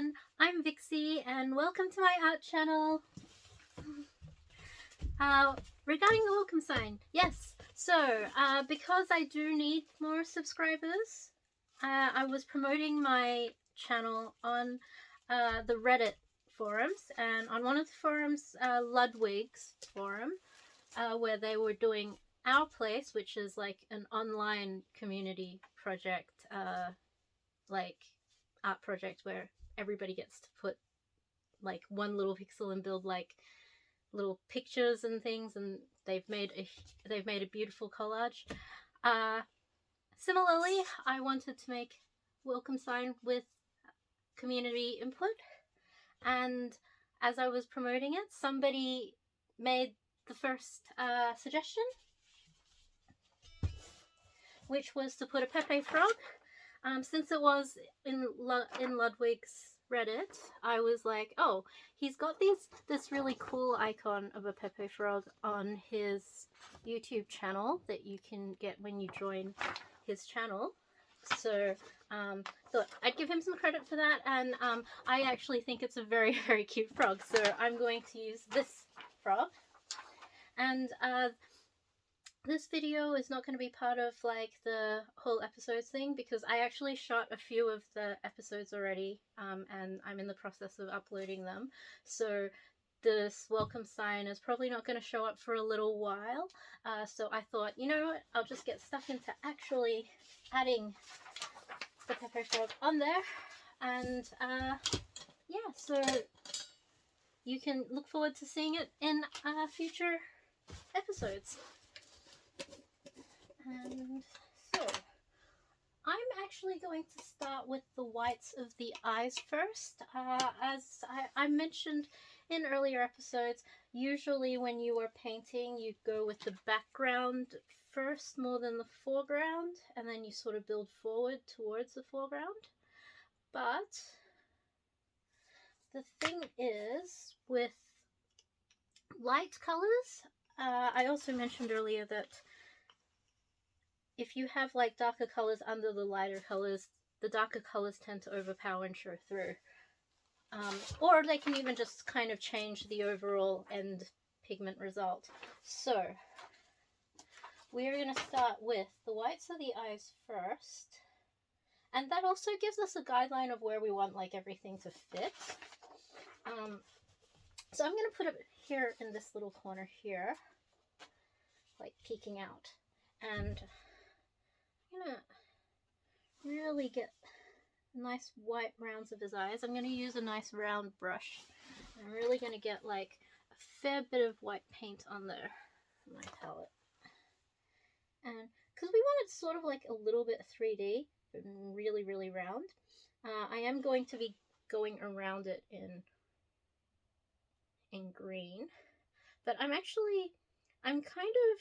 everyone, I'm Vixey and welcome to my art channel. Regarding the welcome sign, yes, so because I do need more subscribers, I was promoting my channel on the Reddit forums, and on one of the forums, Ludwig's forum, where they were doing Our Place, which is like an online community project, like art project where everybody gets to put like one little pixel and build like little pictures and things, and they've made a beautiful collage. Similarly, I wanted to make welcome sign with community input, and as I was promoting it, somebody made the first suggestion, which was to put a Pepe frog. Since it was in Ludwig's Reddit, I was like, oh, he's got this really cool icon of a Pepe frog on his YouTube channel that you can get when you join his channel. So thought I'd give him some credit for that, and I actually think it's a very, very cute frog, so I'm going to use this frog. And this video is not going to be part of like the whole episodes thing, because I actually shot a few of the episodes already, and I'm in the process of uploading them. So this welcome sign is probably not going to show up for a little while. So I thought, you know what, I'll just get stuck into actually adding the Pepe frog on there. And yeah, so you can look forward to seeing it in future episodes. And so, I'm actually going to start with the whites of the eyes first. As I mentioned in earlier episodes, usually when you are painting, you go with the background first more than the foreground, and then you sort of build forward towards the foreground. But the thing is, with light colors, I also mentioned earlier that if you have like darker colors under the lighter colors, the darker colors tend to overpower and show through. Or they can even just kind of change the overall end pigment result. So we're going to start with the whites of the eyes first. And that also gives us a guideline of where we want like everything to fit. So I'm going to put it here in this little corner here, like peeking out. And I'm gonna really get nice white rounds of his eyes. I'm gonna use a nice round brush. I'm really gonna get like a fair bit of white paint on there for my palette. And because we want it sort of like a little bit 3D, but really, really round, I am going to be going around it in green. But I'm kind of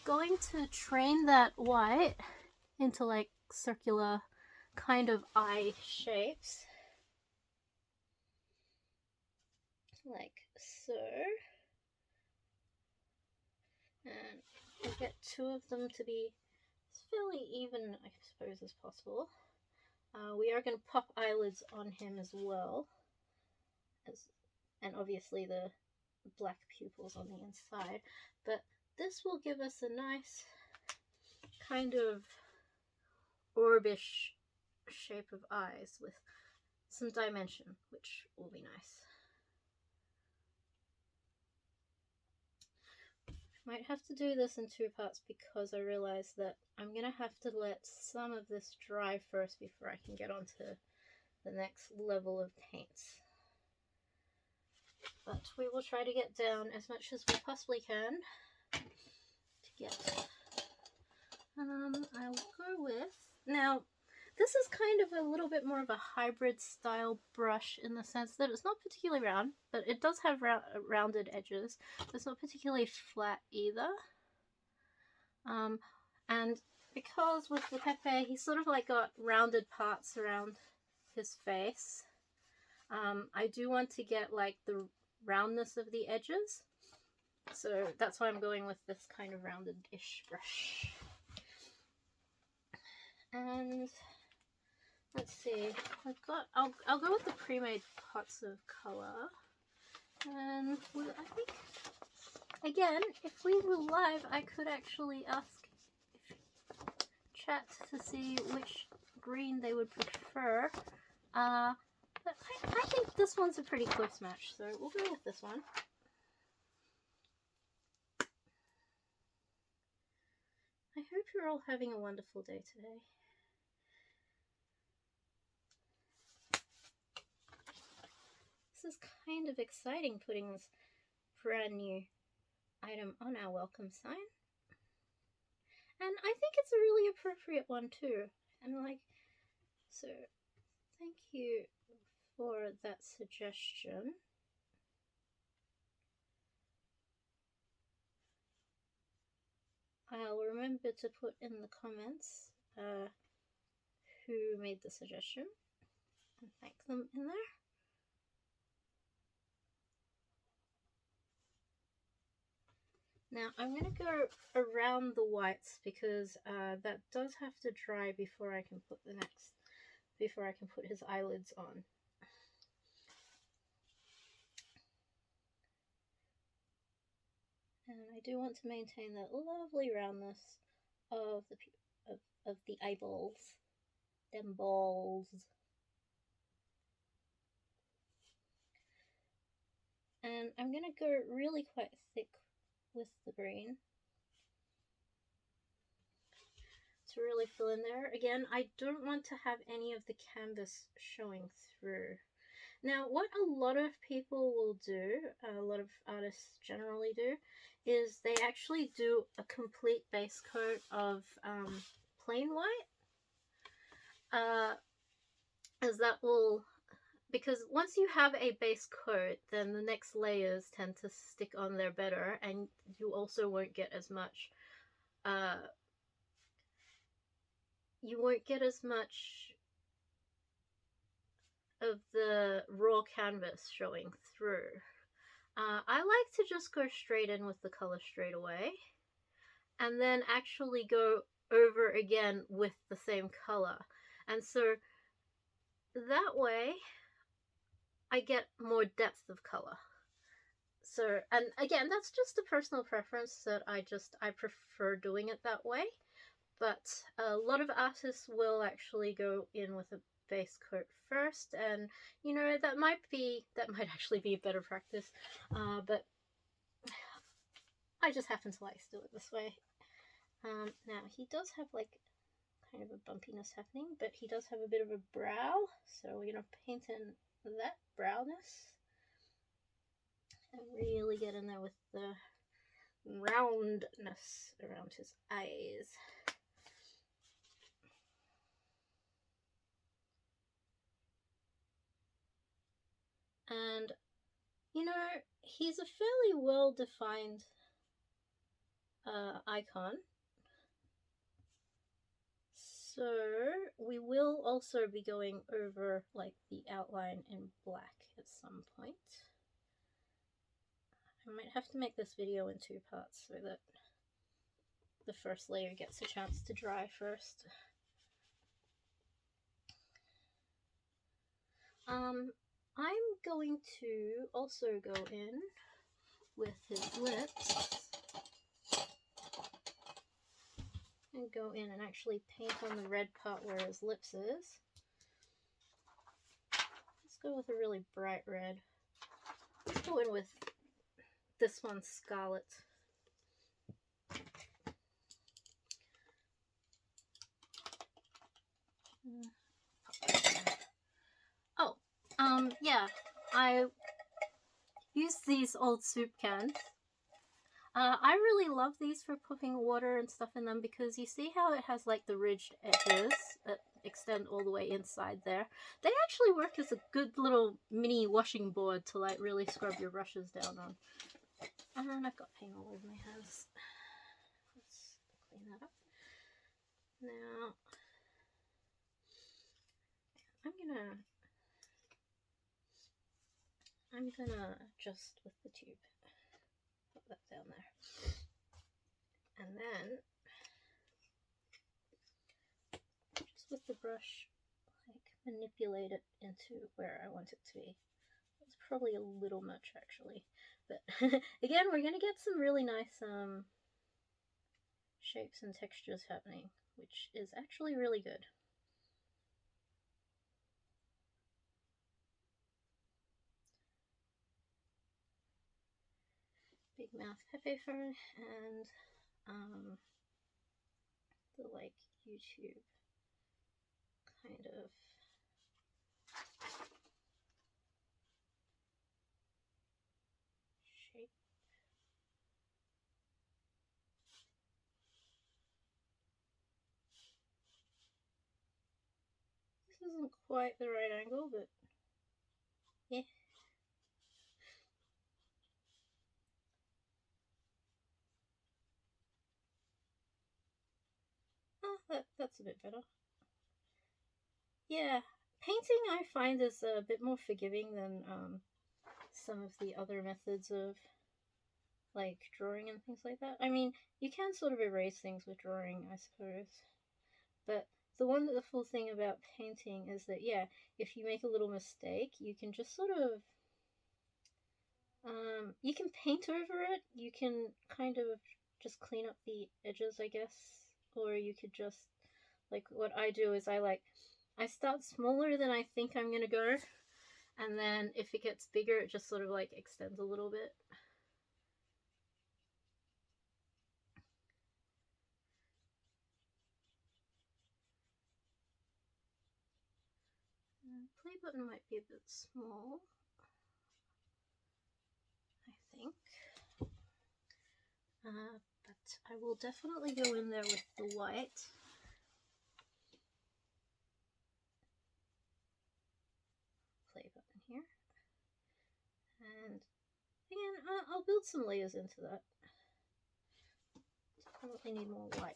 going to train that white into like circular kind of eye shapes, like so, and we'll get two of them to be as fairly even, I suppose, as possible. We are going to pop eyelids on him as well, and obviously the black pupils on the inside, but this will give us a nice kind of orbish shape of eyes with some dimension, which will be nice. I might have to do this in two parts because I realized that I'm gonna have to let some of this dry first before I can get onto the next level of paints. But we will try to get down as much as we possibly can to get. I'll go with, now this is kind of a little bit more of a hybrid style brush in the sense that it's not particularly round, but it does have rounded edges. It's not particularly flat either. And because with the Pepe, he's sort of like got rounded parts around his face, I do want to get like the roundness of the edges. So that's why I'm going with this kind of rounded-ish brush. And let's see. I'll go with the pre-made pots of color, and I think again, if we were live, I could actually ask chat to see which green they would prefer. But I think this one's a pretty close match, so we'll go with this one. I hope you're all having a wonderful day today. This is kind of exciting, putting this brand new item on our welcome sign. And I think it's a really appropriate one too. And like, so thank you for that suggestion. I'll remember to put in the comments who made the suggestion and thank them in there. Now I'm going to go around the whites because that does have to dry before I can put his eyelids on. And I do want to maintain that lovely roundness of the eyeballs, them balls. And I'm going to go really quite thick with the green to really fill in there. Again, I don't want to have any of the canvas showing through. Now, what a lot of people will do, a lot of artists generally do, is they actually do a complete base coat of plain white, as that will, because once you have a base coat, then the next layers tend to stick on there better, and you also won't get as much of the raw canvas showing through. I like to just go straight in with the color straight away, and then actually go over again with the same color. And so that way I get more depth of color. So, and again, that's just a personal preference that I prefer doing it that way. But a lot of artists will actually go in with a base coat first, and you know, that might actually be a better practice, but I just happen to like to do it this way. Now he does have like kind of a bumpiness happening, but he does have a bit of a brow, so we're gonna paint in that browness and really get in there with the roundness around his eyes. And you know, he's a fairly well defined icon, so we will also be going over like the outline in black at some point. I might have to make this video in 2 parts so that the first layer gets a chance to dry first. I'm going to also go in with his lips and go in and actually paint on the red part where his lips is. Let's go with a really bright red. Let's go in with this one's Scarlet. Oh, yeah, I use these old soup cans. I really love these for putting water and stuff in them, because you see how it has like the ridged edges that extend all the way inside there. They actually work as a good little mini washing board to like really scrub your brushes down on. And I've got paint all over my hands. Let's clean that up. Now, I'm gonna just with the tube put that down there, and then just with the brush like manipulate it into where I want it to be. It's probably a little much actually, but again, we're gonna get some really nice shapes and textures happening, which is actually really good. Big mouth Pepe phone and the like YouTube kind of shape. This isn't quite the right angle, but yeah. Oh, that's a bit better. Yeah, painting I find is a bit more forgiving than some of the other methods of like drawing and things like that. I mean, you can sort of erase things with drawing, I suppose. But the wonderful thing about painting is that, yeah, if you make a little mistake, you can just sort of, you can paint over it. You can kind of just clean up the edges, I guess. Or you could just, like, what I do is I start smaller than I think I'm going to go. And then if it gets bigger, it just sort of like extends a little bit. Play button might be a bit small, I think. But I will definitely go in there with the white. Play button here. And again, I'll build some layers into that. Definitely need more white.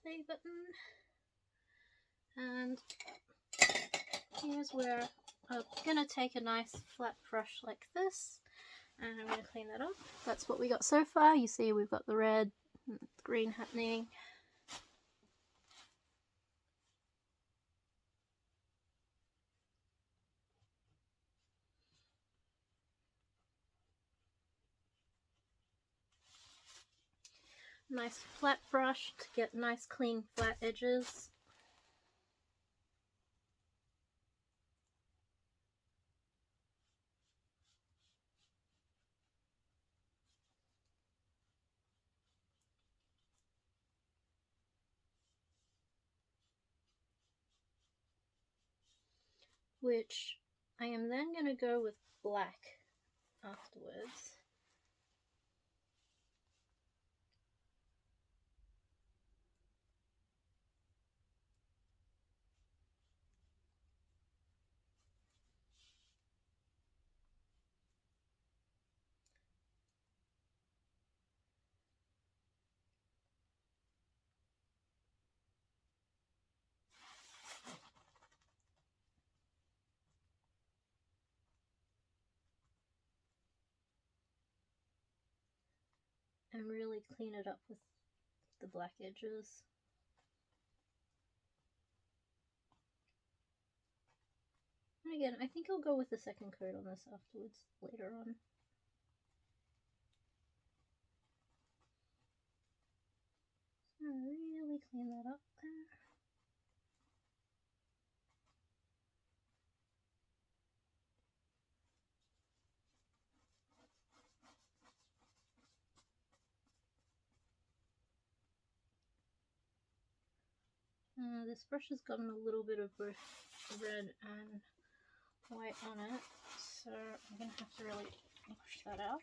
Play button. And here's where I'm gonna take a nice flat brush like this, and I'm gonna clean that up. That's what we got so far. You see we've got the red and the green happening. Nice flat brush to get nice clean flat edges. Which I am then going to go with black afterwards. And really clean it up with the black edges. And again, I think I'll go with the second coat on this afterwards, later on. So really clean that up there. This brush has gotten a little bit of both red and white on it, so I'm going to have to really wash that out.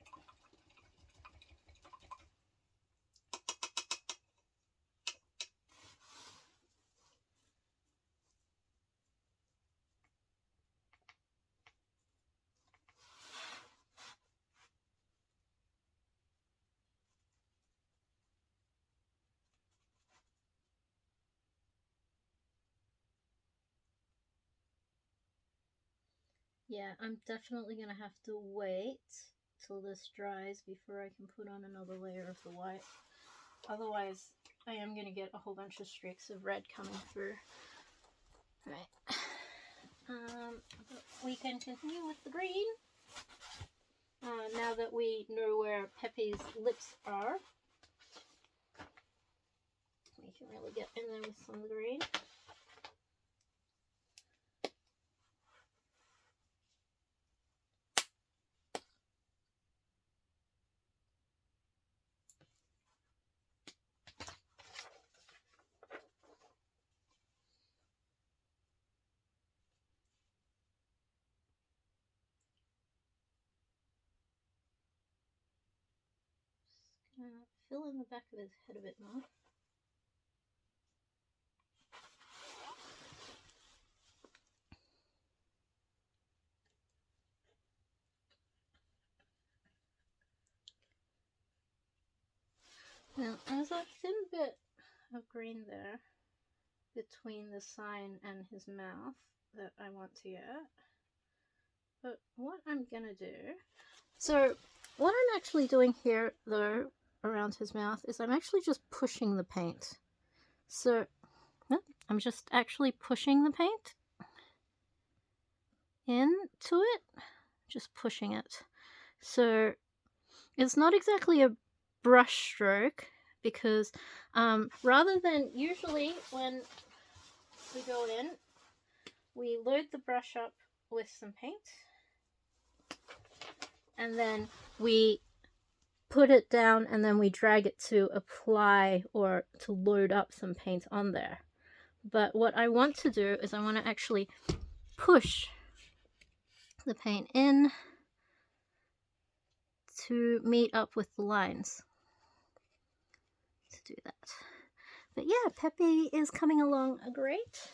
Yeah, I'm definitely going to have to wait till this dries before I can put on another layer of the white. Otherwise, I am going to get a whole bunch of streaks of red coming through. Right. We can continue with the green. Now that we know where Pepe's lips are, we can really get in there with some of the green. Fill in the back of his head a bit more. Now, there's a thin bit of green there between the sign and his mouth that I want to get. But what I'm gonna do, so what I'm actually doing here though around his mouth is I'm actually just pushing the paint. So I'm just actually pushing the paint into it, just pushing it. So it's not exactly a brush stroke because rather than usually when we go in, we load the brush up with some paint and then we put it down and then we drag it to apply or to load up some paint on there. But what I want to do is I want to actually push the paint in to meet up with the lines to do that. But yeah, Pepe is coming along great.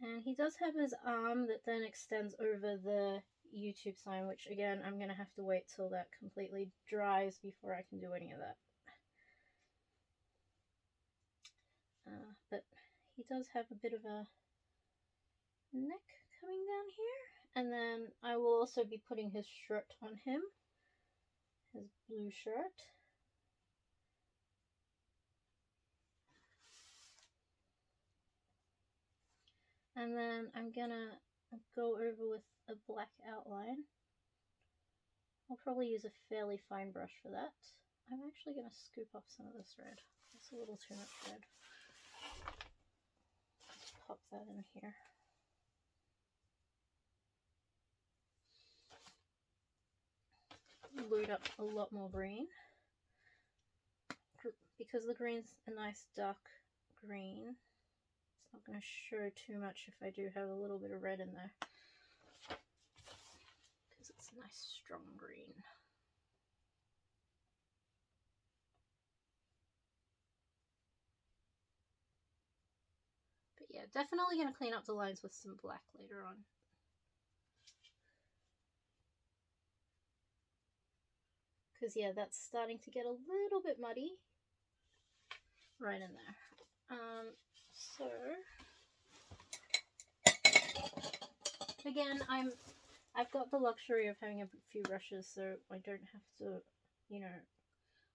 And he does have his arm that then extends over the YouTube sign, which again, I'm going to have to wait till that completely dries before I can do any of that. But he does have a bit of a neck coming down here. And then I will also be putting his shirt on him, his blue shirt. And then I'm gonna go over with a black outline. I'll probably use a fairly fine brush for that. I'm actually gonna scoop off some of this red. It's a little too much red. Just pop that in here. Load up a lot more green. Because the green's a nice dark green, it's not going to show too much if I do have a little bit of red in there. Because it's a nice strong green. But yeah, definitely going to clean up the lines with some black later on. Because yeah, that's starting to get a little bit muddy right in there. So again, I've got the luxury of having a few brushes, so I don't have to, you know,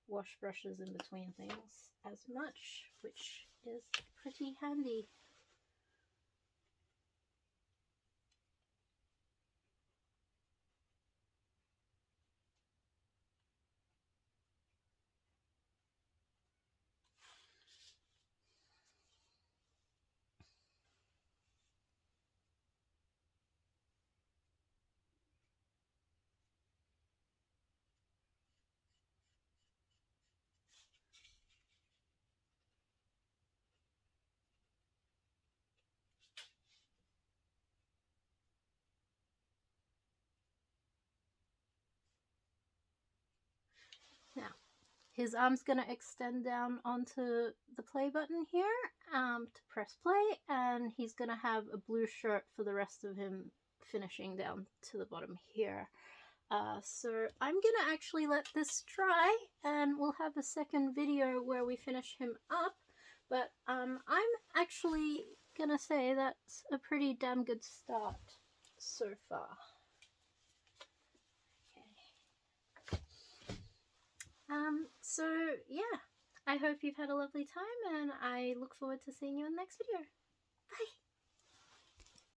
wash brushes in between things as much, which is pretty handy. Now, his arm's going to extend down onto the play button here to press play, and he's going to have a blue shirt for the rest of him finishing down to the bottom here. So I'm gonna actually let this dry, and we'll have a second video where we finish him up. But I'm actually gonna say that's a pretty damn good start so far. Okay. So yeah, I hope you've had a lovely time, and I look forward to seeing you in the next video. Bye!